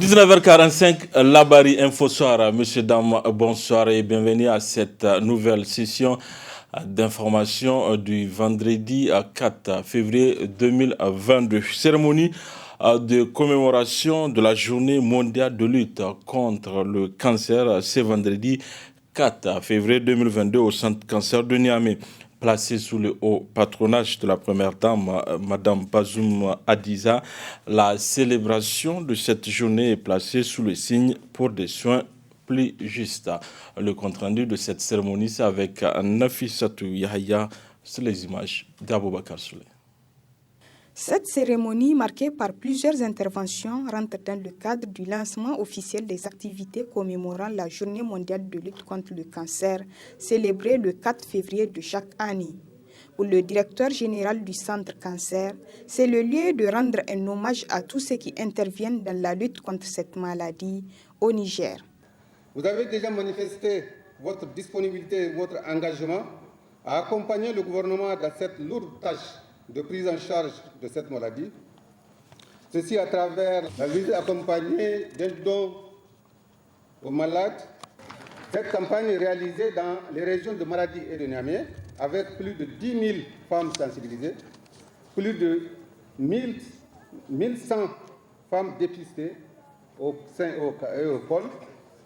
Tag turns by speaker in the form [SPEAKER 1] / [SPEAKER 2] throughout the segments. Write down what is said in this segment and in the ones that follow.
[SPEAKER 1] 19h45, Labari Info Soir. Monsieur, dames, bonsoir et bienvenue à cette nouvelle session d'information du vendredi 4 février 2022. Cérémonie de commémoration de la journée mondiale de lutte contre le cancer, ce vendredi 4 février 2022 au centre cancer de Niamey. Placée sous le haut patronage de la première dame, Madame Bazoum Adiza, la célébration de cette journée est placée sous le signe pour des soins plus justes. Le compte-rendu de cette cérémonie, c'est avec Nafissatou Yahya sur les images d'Aboubacar Souley.
[SPEAKER 2] Cette cérémonie, marquée par plusieurs interventions, rentre dans le cadre du lancement officiel des activités commémorant la Journée mondiale de lutte contre le cancer, célébrée le 4 février de chaque année. Pour le directeur général du Centre Cancer, c'est le lieu de rendre un hommage à tous ceux qui interviennent dans la lutte contre cette maladie au Niger.
[SPEAKER 3] Vous avez déjà manifesté votre disponibilité et votre engagement à accompagner le gouvernement dans cette lourde tâche de prise en charge de cette maladie. Ceci à travers la visite accompagnée d'un don aux malades. Cette campagne est réalisée dans les régions de Maradi et de Niamey avec plus de 10 000 femmes sensibilisées, plus de 1100 femmes dépistées au sein et au col,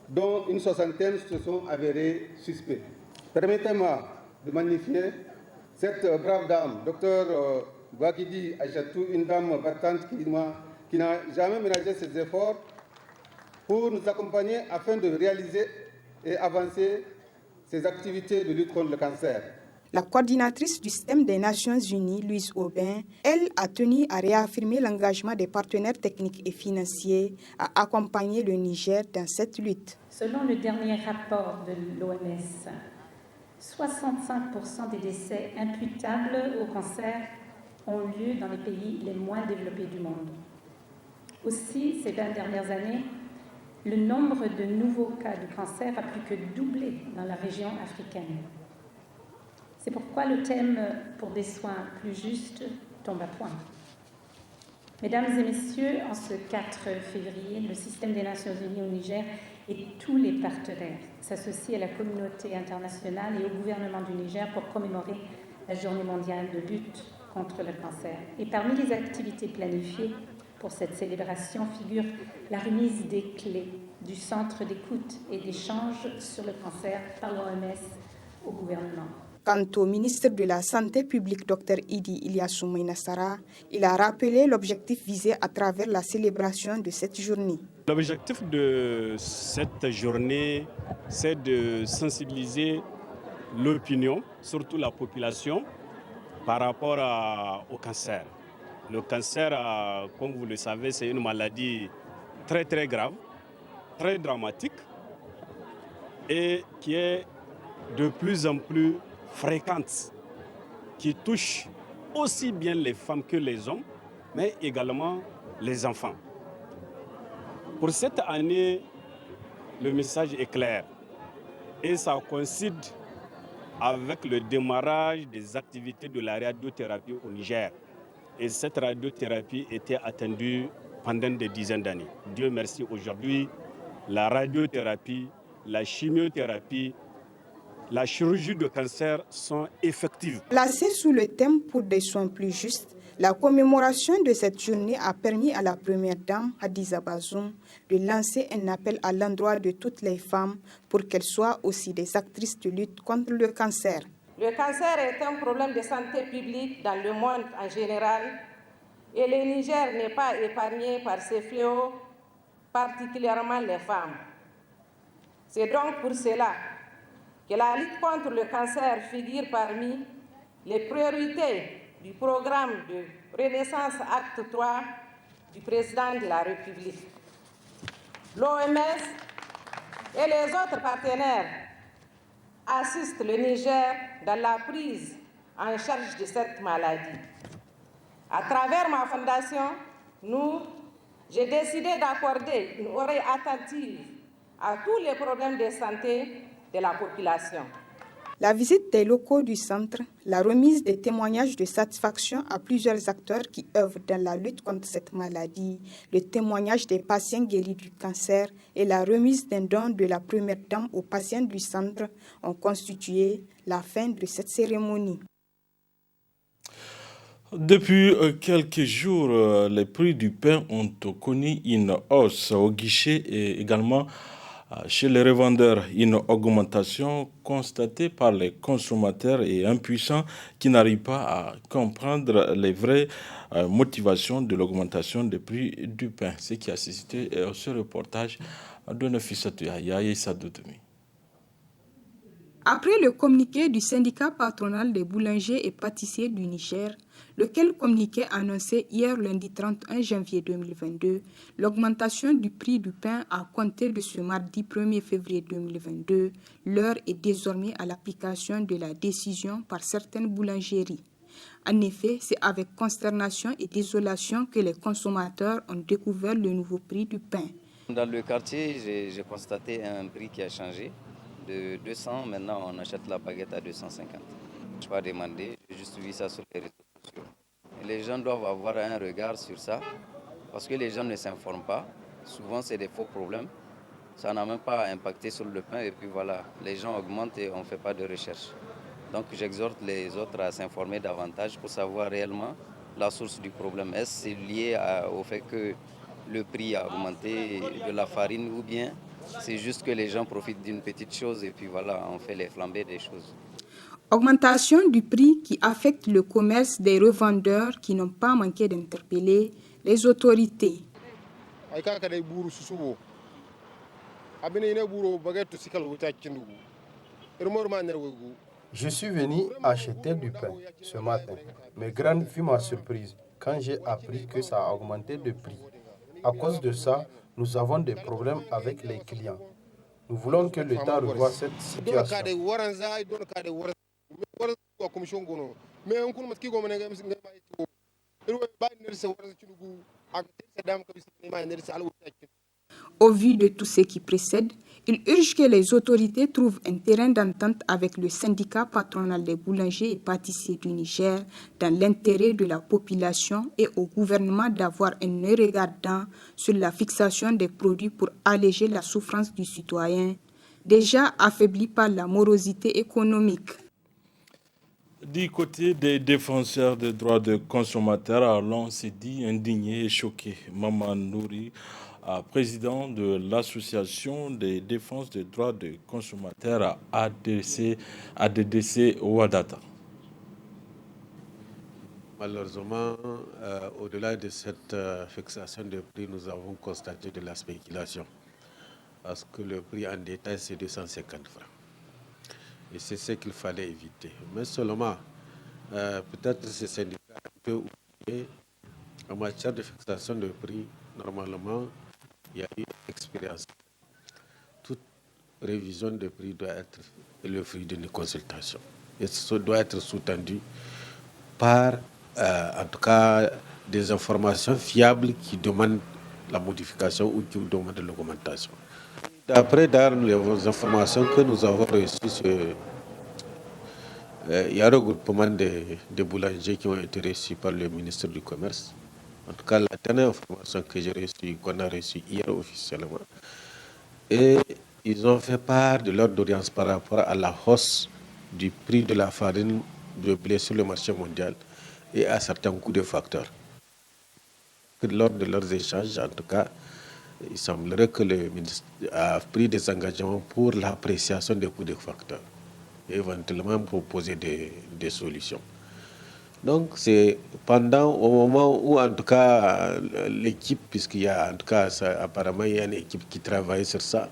[SPEAKER 3] dont une soixantaine se sont avérées suspectes. Permettez-moi de magnifier cette brave dame, docteur Bouakidi Achatou, une dame battante qui n'a jamais ménagé ses efforts pour nous accompagner afin de réaliser et avancer ces activités de lutte contre le cancer.
[SPEAKER 2] La coordinatrice du système des Nations Unies, Louise Aubin, elle a tenu à réaffirmer l'engagement des partenaires techniques et financiers à accompagner le Niger dans cette lutte.
[SPEAKER 4] Selon le dernier rapport de l'OMS, 65% des décès imputables au cancer ont lieu dans les pays les moins développés du monde. Aussi, ces 20 dernières années, le nombre de nouveaux cas de cancer a plus que doublé dans la région africaine. C'est pourquoi le thème pour des soins plus justes tombe à point. Mesdames et messieurs, en ce 4 février, le système des Nations Unies au Niger et tous les partenaires s'associent à la communauté internationale et au gouvernement du Niger pour commémorer la Journée mondiale de lutte contre le cancer. Et parmi les activités planifiées pour cette célébration figure la remise des clés du centre d'écoute et d'échange sur le cancer par l'OMS au gouvernement.
[SPEAKER 2] Quant au ministre de la Santé publique, Dr Idi Ilyassou Maïnassara, il a rappelé l'objectif visé à travers la célébration de cette journée.
[SPEAKER 5] L'objectif de cette journée, c'est de sensibiliser l'opinion, surtout la population, par rapport au cancer. Le cancer, comme vous le savez, c'est une maladie très très grave, très dramatique et qui est de plus en plus fréquente, qui touche aussi bien les femmes que les hommes, mais également les enfants. Pour cette année, le message est clair et ça coïncide avec le démarrage des activités de la radiothérapie au Niger. Et cette radiothérapie était attendue pendant des dizaines d'années. Dieu merci, aujourd'hui, la radiothérapie, la chimiothérapie, la chirurgie de cancer sont effectives.
[SPEAKER 2] Placée sous le thème pour des soins plus justes, la commémoration de cette journée a permis à la première dame, Hadiza Bazoum, de lancer un appel à l'endroit de toutes les femmes pour qu'elles soient aussi des actrices de lutte contre le cancer.
[SPEAKER 6] Le cancer est un problème de santé publique dans le monde en général et le Niger n'est pas épargné par ces fléaux, particulièrement les femmes. C'est donc pour cela que la lutte contre le cancer figure parmi les priorités du programme de Renaissance Acte 3 du président de la République. L'OMS et les autres partenaires assistent le Niger dans la prise en charge de cette maladie. À travers ma fondation, j'ai décidé d'accorder une oreille attentive à tous les problèmes de santé de la population.
[SPEAKER 2] La visite des locaux du centre, la remise des témoignages de satisfaction à plusieurs acteurs qui œuvrent dans la lutte contre cette maladie, le témoignage des patients guéris du cancer et la remise d'un don de la première dame aux patients du centre ont constitué la fin de cette cérémonie.
[SPEAKER 1] Depuis quelques jours, les prix du pain ont connu une hausse au guichet et également chez les revendeurs, une augmentation constatée par les consommateurs et impuissants qui n'arrivent pas à comprendre les vraies motivations de l'augmentation des prix du pain. Ce qui a suscité ce reportage de Nafissatou Yahya et Sadou Toumi.
[SPEAKER 2] Après le communiqué du syndicat patronal des boulangers et pâtissiers du Niger, lequel communiqué annonçait hier lundi 31 janvier 2022 l'augmentation du prix du pain à compter de ce mardi 1er février 2022, l'heure est désormais à l'application de la décision par certaines boulangeries. En effet, c'est avec consternation et désolation que les consommateurs ont découvert le nouveau prix du pain.
[SPEAKER 7] Dans le quartier, j'ai constaté un prix qui a changé. De 200, maintenant on achète la baguette à 250. Je n'ai pas demandé, j'ai juste vu ça sur les réseaux sociaux. Et les gens doivent avoir un regard sur ça, parce que les gens ne s'informent pas. Souvent c'est des faux problèmes. Ça n'a même pas impacté sur le pain et puis voilà, les gens augmentent et on ne fait pas de recherche. Donc j'exhorte les autres à s'informer davantage pour savoir réellement la source du problème. Est-ce que c'est lié au fait que le prix a augmenté de la farine ou bien c'est juste que les gens profitent d'une petite chose et puis voilà, on fait les flambées des choses.
[SPEAKER 2] Augmentation du prix qui affecte le commerce des revendeurs qui n'ont pas manqué d'interpeller les autorités.
[SPEAKER 8] Je suis venu acheter du pain ce matin, mais grande fut ma surprise quand j'ai appris que ça a augmenté de prix. À cause de ça, nous avons des problèmes avec les clients. Nous voulons que l'État revoie cette situation.
[SPEAKER 2] Au vu de tout ce qui précède, il urge que les autorités trouvent un terrain d'entente avec le syndicat patronal des boulangers et pâtissiers du Niger dans l'intérêt de la population et au gouvernement d'avoir un œil regardant sur la fixation des produits pour alléger la souffrance du citoyen, déjà affaibli par la morosité économique.
[SPEAKER 1] Du côté des défenseurs des droits des consommateurs, l'on s'est dit indigné et choqué. Maman Nouri, président de l'association des défenses des droits des consommateurs à ADDC Ouadata.
[SPEAKER 9] Malheureusement, au-delà de cette fixation de prix, nous avons constaté de la spéculation. Parce que le prix en détail, c'est 250 francs. Et c'est ce qu'il fallait éviter. Mais seulement, peut-être ce syndicat un peu oublié, en matière de fixation de prix, normalement, il y a eu une expérience. Toute révision de prix doit être le fruit d'une consultation. Et ça doit être sous-tendu par, en tout cas, des informations fiables qui demandent la modification ou qui demandent l'augmentation. D'après les informations que nous avons reçues, il y a un regroupement de boulangers qui ont été reçus par le ministre du Commerce. En tout cas, la dernière information que j'ai reçue, qu'on a reçue hier officiellement, et ils ont fait part de leur doléance par rapport à la hausse du prix de la farine de blé sur le marché mondial et à certains coûts de facteurs. Lors de leurs échanges, en tout cas, il semblerait que le ministre a pris des engagements pour l'appréciation des coûts de facteurs et éventuellement proposer des solutions. Donc, c'est au moment où, en tout cas, l'équipe, puisqu'il y a, en tout cas, apparemment, il y a une équipe qui travaille sur ça,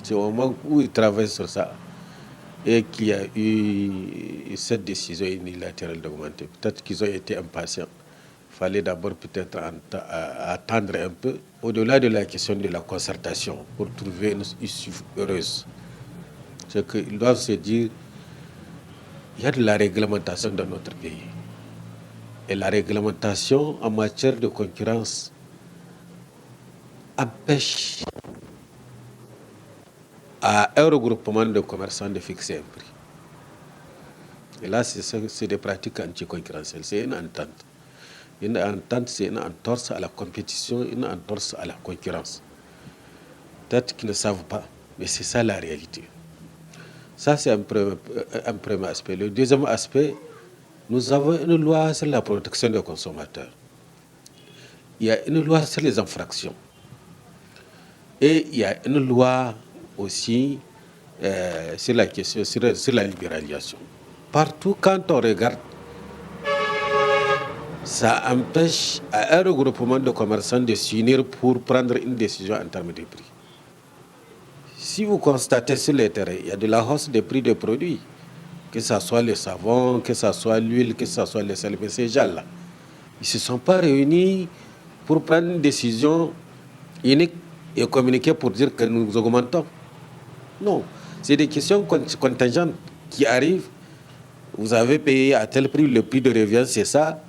[SPEAKER 9] c'est au moment où ils travaillent sur ça et qu'il y a eu cette décision unilatérale d'augmenter. Peut-être qu'ils ont été impatients. Il fallait d'abord peut-être attendre un peu, au-delà de la question de la concertation, pour trouver une issue heureuse. C'est qu'ils doivent se dire, il y a de la réglementation dans notre pays. et la réglementation en matière de concurrence empêche à un regroupement de commerçants de fixer un prix. Et là, c'est des pratiques anticoncurrentielles, c'est une entente. Une entente, c'est une entorse à la compétition, une entorse à la concurrence. Peut-être qu'ils ne savent pas, mais c'est ça la réalité. Ça, c'est un premier aspect. Le deuxième aspect, nous avons une loi sur la protection des consommateurs. Il y a une loi sur les infractions. Et il y a une loi aussi sur la question, sur la libéralisation. Partout, quand on regarde, ça empêche à un regroupement de commerçants de s'unir pour prendre une décision en termes de prix. Si vous constatez sur le terrain, il y a de la hausse des prix des produits, que ce soit le savon, que ce soit l'huile, que ce soit le sel, mais ces gens-là, ils ne se sont pas réunis pour prendre une décision unique et communiquer pour dire que nous augmentons. Non, c'est des questions contingentes qui arrivent. Vous avez payé à tel prix, le prix de revient, c'est ça.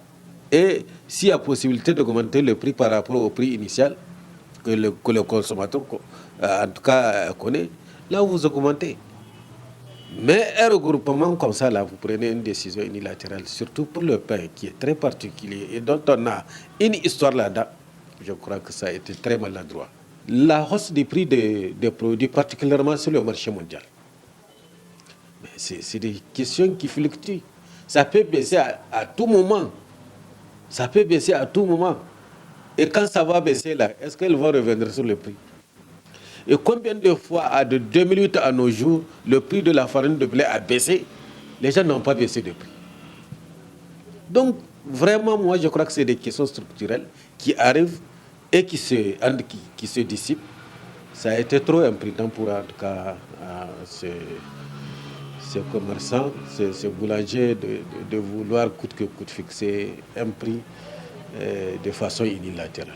[SPEAKER 9] Et s'il y a possibilité d'augmenter le prix par rapport au prix initial, que le consommateur, en tout cas, connaît, là vous augmentez. Mais un regroupement comme ça, là, vous prenez une décision unilatérale, surtout pour le pain, qui est très particulier et dont on a une histoire là-dedans. Je crois que ça a été très maladroit. La hausse des prix des produits, particulièrement sur le marché mondial, c'est des questions qui fluctuent. Ça peut baisser à tout moment. Ça peut baisser à tout moment. Et quand ça va baisser là, est-ce qu'elles vont revenir sur le prix? Et combien de fois, de 2008 à nos jours, le prix de la farine de blé a baissé? Les gens n'ont pas baissé de prix. Donc, vraiment, moi, je crois que c'est des questions structurelles qui arrivent et qui se dissipent. Ça a été trop imprudent pour, en tout cas, ces commerçants, ces boulangers, de vouloir coûte que coûte fixer un prix de façon unilatérale.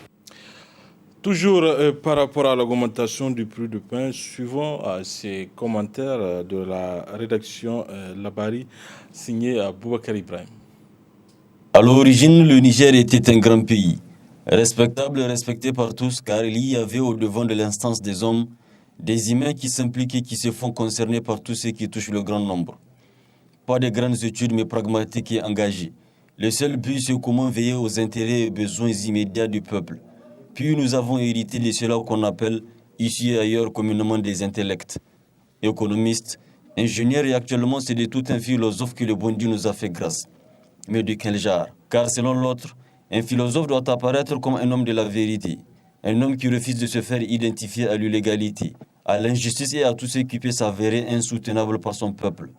[SPEAKER 1] Toujours par rapport à l'augmentation du prix du pain, suivant ces commentaires de la rédaction Labari, signé à Boubacar Ibrahim.
[SPEAKER 10] À l'origine, le Niger était un grand pays, respectable et respecté par tous, car il y avait au devant de l'instance des hommes des humains qui s'impliquent et qui se font concerner par tout ce qui touche le grand nombre. Pas de grandes études, mais pragmatiques et engagées. Le seul but, c'est comment veiller aux intérêts et besoins immédiats du peuple. Puis nous avons hérité de cela qu'on appelle, ici et ailleurs, communément des intellects, économistes, ingénieurs, et actuellement c'est de tout un philosophe que le bon Dieu nous a fait grâce. Mais de quel genre? Car selon l'autre, un philosophe doit apparaître comme un homme de la vérité, un homme qui refuse de se faire identifier à l'illégalité, à l'injustice et à tout ce qui peut s'avérer insoutenable par son peuple.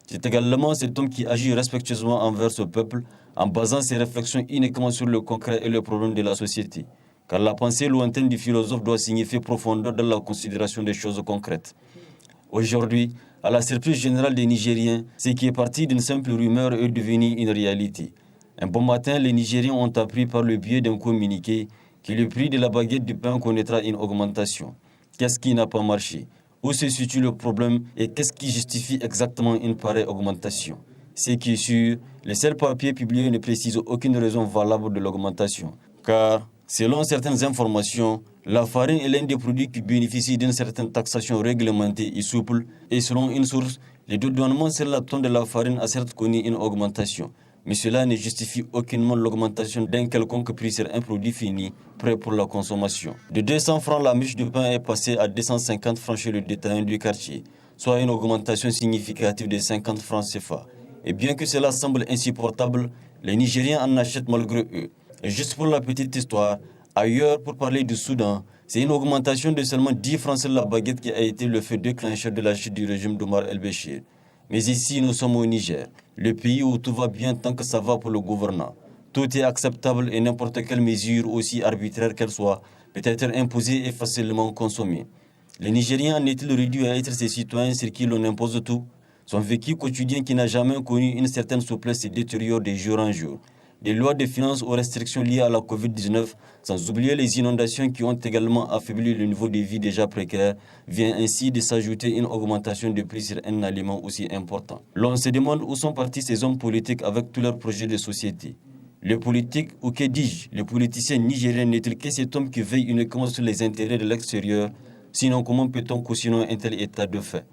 [SPEAKER 10] C'est également cet homme qui agit respectueusement envers ce peuple en basant ses réflexions uniquement sur le concret et le problème de la société. Car la pensée lointaine du philosophe doit signifier profondeur dans la considération des choses concrètes. Aujourd'hui, à la surprise générale des Nigériens, ce qui est parti d'une simple rumeur est devenu une réalité. Un bon matin, les Nigériens ont appris par le biais d'un communiqué que le prix de la baguette du pain connaîtra une augmentation. Qu'est-ce qui n'a pas marché? Où se situe le problème et qu'est-ce qui justifie exactement une pareille augmentation? Ce qui est sûr, les seuls papiers publiés ne précisent aucune raison valable de l'augmentation. Car, selon certaines informations, la farine est l'un des produits qui bénéficient d'une certaine taxation réglementée et souple. Et selon une source, le dédouanement sur la tonne de la farine a certes connu une augmentation. Mais cela ne justifie aucunement l'augmentation d'un quelconque prix sur un produit fini, prêt pour la consommation. De 200 francs, la miche de pain est passée à 250 francs chez le détaillant du quartier, soit une augmentation significative de 50 francs CFA. Et bien que cela semble insupportable, les Nigériens en achètent malgré eux. Et juste pour la petite histoire, ailleurs, pour parler du Soudan, c'est une augmentation de seulement 10 francs sur la baguette qui a été le fait déclencheur de la chute du régime d'Omar el-Béchir. Mais ici, nous sommes au Niger, le pays où tout va bien tant que ça va pour le gouvernant. Tout est acceptable et n'importe quelle mesure, aussi arbitraire qu'elle soit, peut être imposée et facilement consommée. Les Nigériens en est-il réduit à être ces citoyens sur qui l'on impose tout? Son vécu quotidien qui n'a jamais connu une certaine souplesse se détériore de jour en jour. Des lois de finances aux restrictions liées à la Covid-19, sans oublier les inondations qui ont également affaibli le niveau de vie déjà précaire, vient ainsi de s'ajouter une augmentation de prix sur un aliment aussi important. L'on se demande où sont partis ces hommes politiques avec tous leurs projets de société. Le politique, ou que dis-je, le politicien nigérien n'est-il que cet homme qui veille uniquement sur les intérêts de l'extérieur? Sinon, comment peut-on cautionner un tel état de fait?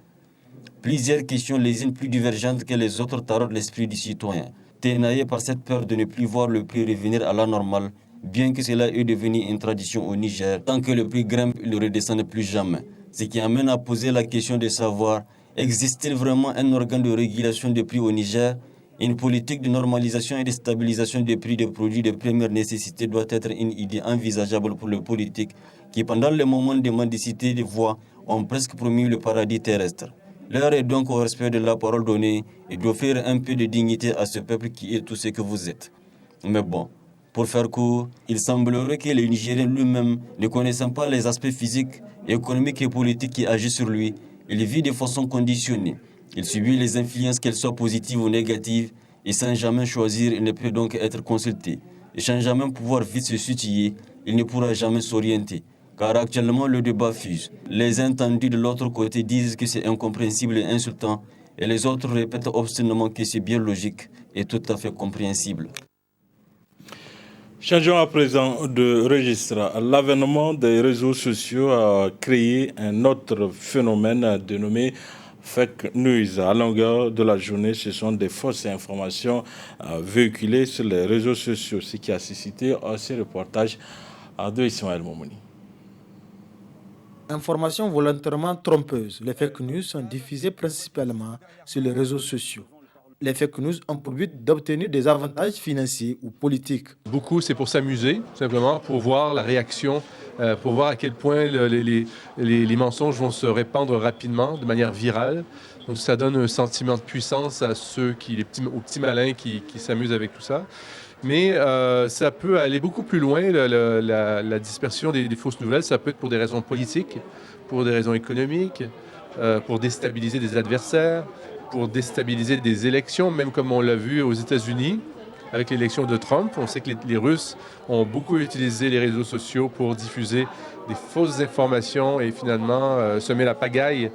[SPEAKER 10] Plusieurs questions, les unes plus divergentes que les autres, taraudent l'esprit du citoyen, tenaillé par cette peur de ne plus voir le prix revenir à la normale, bien que cela est devenu une tradition au Niger. Tant que le prix grimpe, il ne redescend plus jamais. Ce qui amène à poser la question de savoir, existe-t-il vraiment un organe de régulation des prix au Niger? Une politique de normalisation et de stabilisation des prix des produits de première nécessité doit être une idée envisageable pour les politiques qui, pendant le moment de mendicité de voix, ont presque promis le paradis terrestre. L'heure est donc au respect de la parole donnée et d'offrir un peu de dignité à ce peuple qui est tout ce que vous êtes. Mais bon, pour faire court, il semblerait que le Nigérien lui-même, ne connaissant pas les aspects physiques, économiques et politiques qui agissent sur lui, il vit de façon conditionnée. Il subit les influences, qu'elles soient positives ou négatives, et sans jamais choisir, il ne peut donc être consulté. Et sans jamais pouvoir vite se situer, il ne pourra jamais s'orienter. Car actuellement, le débat fuse. Les entendus de l'autre côté disent que c'est incompréhensible et insultant, et les autres répètent obstinément que c'est bien logique et tout à fait compréhensible.
[SPEAKER 1] Changeons à présent de registre. L'avènement des réseaux sociaux a créé un autre phénomène dénommé fake news. À longueur de la journée, ce sont des fausses informations véhiculées sur les réseaux sociaux, ce qui a suscité ce reportage de Ismaël Momouni.
[SPEAKER 11] Informations volontairement trompeuses, les fake news sont diffusées principalement sur les réseaux sociaux. Les fake news ont pour but d'obtenir des avantages financiers ou politiques.
[SPEAKER 12] Beaucoup, c'est pour s'amuser, simplement, pour voir la réaction, pour voir à quel point les mensonges vont se répandre rapidement, de manière virale. Donc ça donne un sentiment de puissance à ceux aux petits malins qui s'amusent avec tout ça. Mais ça peut aller beaucoup plus loin, la dispersion des fausses nouvelles. Ça peut être pour des raisons politiques, pour des raisons économiques, pour déstabiliser des adversaires, pour déstabiliser des élections, même comme on l'a vu aux États-Unis avec l'élection de Trump. On sait que les Russes ont beaucoup utilisé les réseaux sociaux pour diffuser des fausses informations et finalement semer la pagaille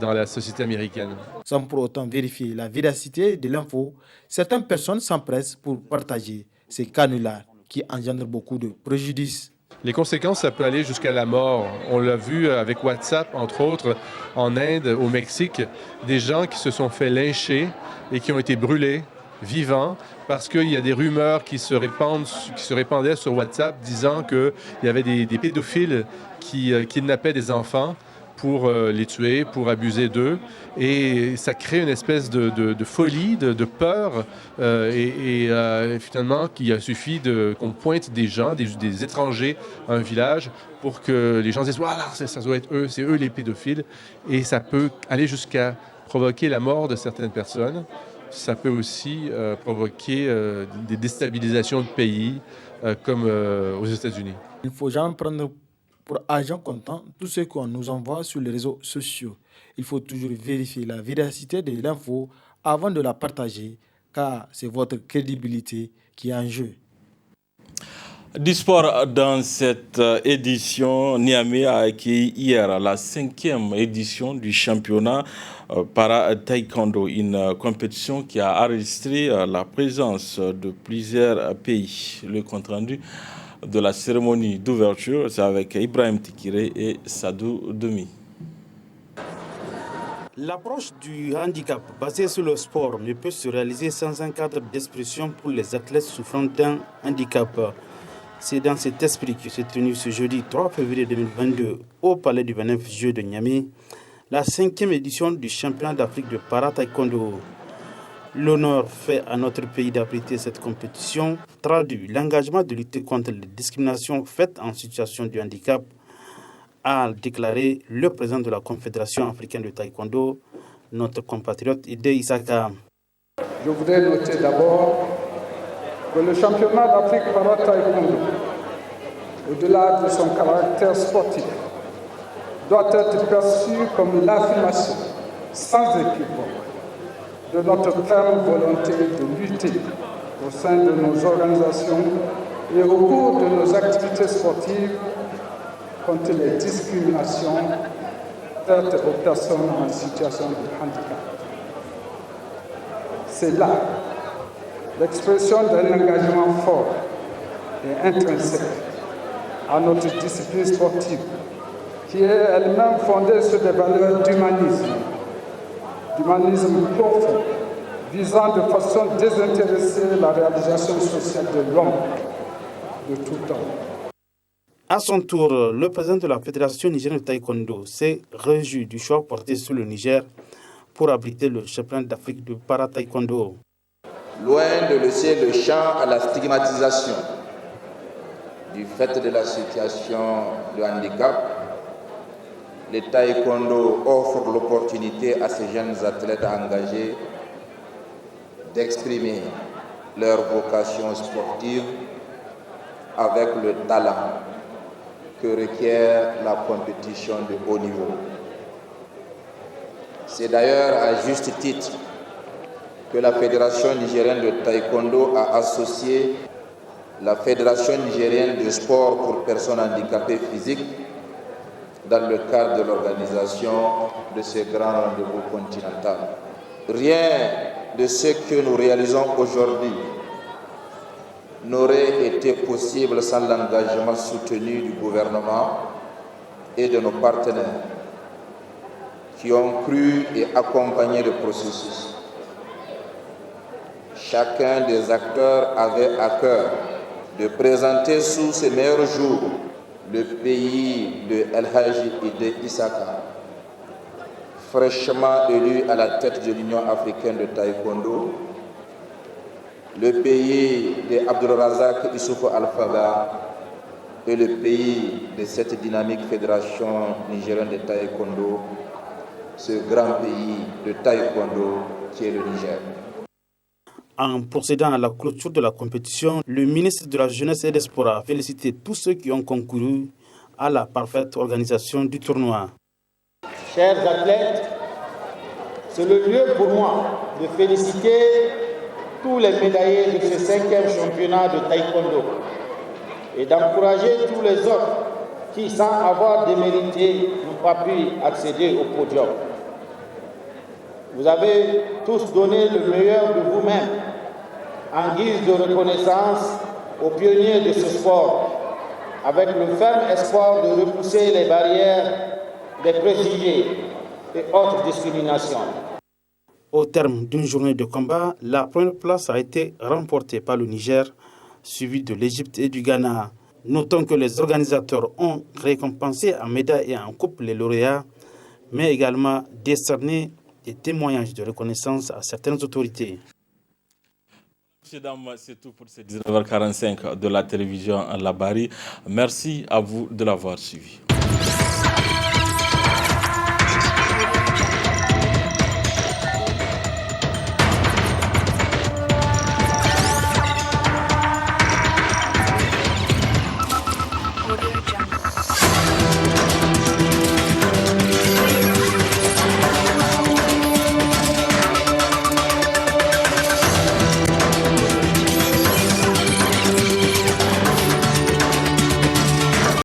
[SPEAKER 12] dans la société américaine.
[SPEAKER 11] Sans pour autant vérifier la véracité de l'info, certaines personnes s'empressent pour partager ces canulars qui engendrent beaucoup de préjudices.
[SPEAKER 12] Les conséquences, ça peut aller jusqu'à la mort. On l'a vu avec WhatsApp, entre autres, en Inde, au Mexique, des gens qui se sont fait lyncher et qui ont été brûlés vivants parce qu'il y a des rumeurs qui se répandaient sur WhatsApp disant qu'il y avait des pédophiles qui kidnappaient des enfants pour les tuer, pour abuser d'eux. Et ça crée une espèce de folie, de peur. Et finalement, qu'il a suffi qu'on pointe des gens, des étrangers à un village pour que les gens disent « Voilà, ça doit être eux, c'est eux les pédophiles ». Et ça peut aller jusqu'à provoquer la mort de certaines personnes. Ça peut aussi provoquer des déstabilisations de pays, comme aux États-Unis.
[SPEAKER 11] Il ne faut jamais prendre pour argent comptant tout ce qu'on nous envoie sur les réseaux sociaux. Il faut toujours vérifier la véracité de l'info avant de la partager, car c'est votre crédibilité qui est en jeu.
[SPEAKER 1] Du sport, dans cette édition, Niamey a accueilli hier la 5e édition du championnat para-taekwondo, une compétition qui a enregistré la présence de plusieurs pays. Le compte-rendu de la cérémonie d'ouverture, c'est avec Ibrahim Tikiré et Sadou Demi.
[SPEAKER 13] L'approche du handicap basée sur le sport ne peut se réaliser sans un cadre d'expression pour les athlètes souffrant d'un handicap. C'est dans cet esprit que s'est tenu ce jeudi 3 février 2022 au Palais du 29 juillet de Niamey la 5e édition du championnat d'Afrique de para-taekwondo. L'honneur fait à notre pays d'abriter cette compétition traduit l'engagement de lutter contre les discriminations faites en situation de handicap, a déclaré le président de la Confédération africaine de taekwondo, notre compatriote Ide Isaka.
[SPEAKER 14] Je voudrais noter d'abord que le championnat d'Afrique para-taekwondo, au-delà de son caractère sportif, doit être perçu comme l'affirmation sans équivoque de notre ferme volonté de lutter au sein de nos organisations et au cours de nos activités sportives contre les discriminations faites aux personnes en situation de handicap. C'est là l'expression d'un engagement fort et intrinsèque à notre discipline sportive, qui est elle-même fondée sur des valeurs d'humanisme profond, visant de façon désintéressée la réalisation sociale de l'homme de tout temps.
[SPEAKER 13] À son tour, le président de la Fédération nigérienne de taekwondo s'est réjoui du choix porté sur le Niger pour abriter le championnat d'Afrique de para-taekwondo.
[SPEAKER 15] Loin de laisser le champ à la stigmatisation du fait de la situation de handicap, le taekwondo offre l'opportunité à ces jeunes athlètes engagés d'exprimer leur vocation sportive avec le talent que requiert la compétition de haut niveau. C'est d'ailleurs à juste titre que la Fédération nigérienne de taekwondo a associé la Fédération nigérienne de sport pour personnes handicapées physiques dans le cadre de l'organisation de ce grand rendez-vous continental. Rien de ce que nous réalisons aujourd'hui n'aurait été possible sans l'engagement soutenu du gouvernement et de nos partenaires qui ont cru et accompagné le processus. Chacun des acteurs avait à cœur de présenter sous ses meilleurs jours le pays de El Hadji Ide Issaka, fraîchement élu à la tête de l'Union africaine de taekwondo, le pays de Abdulrazak Issoufou Al-Faga et le pays de cette dynamique fédération nigérienne de taekwondo, ce grand pays de taekwondo qui est le Niger.
[SPEAKER 13] En procédant à la clôture de la compétition, le ministre de la Jeunesse et des Sports a félicité tous ceux qui ont concouru à la parfaite organisation du tournoi.
[SPEAKER 16] Chers athlètes, c'est le lieu pour moi de féliciter tous les médaillés de ce 5e championnat de taekwondo et d'encourager tous les autres qui, sans avoir démérité, n'ont pas pu accéder au podium. Vous avez tous donné le meilleur de vous-même en guise de reconnaissance aux pionniers de ce sport, avec le ferme espoir de repousser les barrières des préjugés et autres discriminations.
[SPEAKER 13] Au terme d'une journée de combat, la première place a été remportée par le Niger, suivi de l'Égypte et du Ghana. Notons que les organisateurs ont récompensé en médailles et en coupe les lauréats, mais également décerné des témoignages de reconnaissance à certaines autorités.
[SPEAKER 1] Messieurs, dames, c'est tout pour ce 19h45 de la télévision Labari. Merci à vous de l'avoir suivi.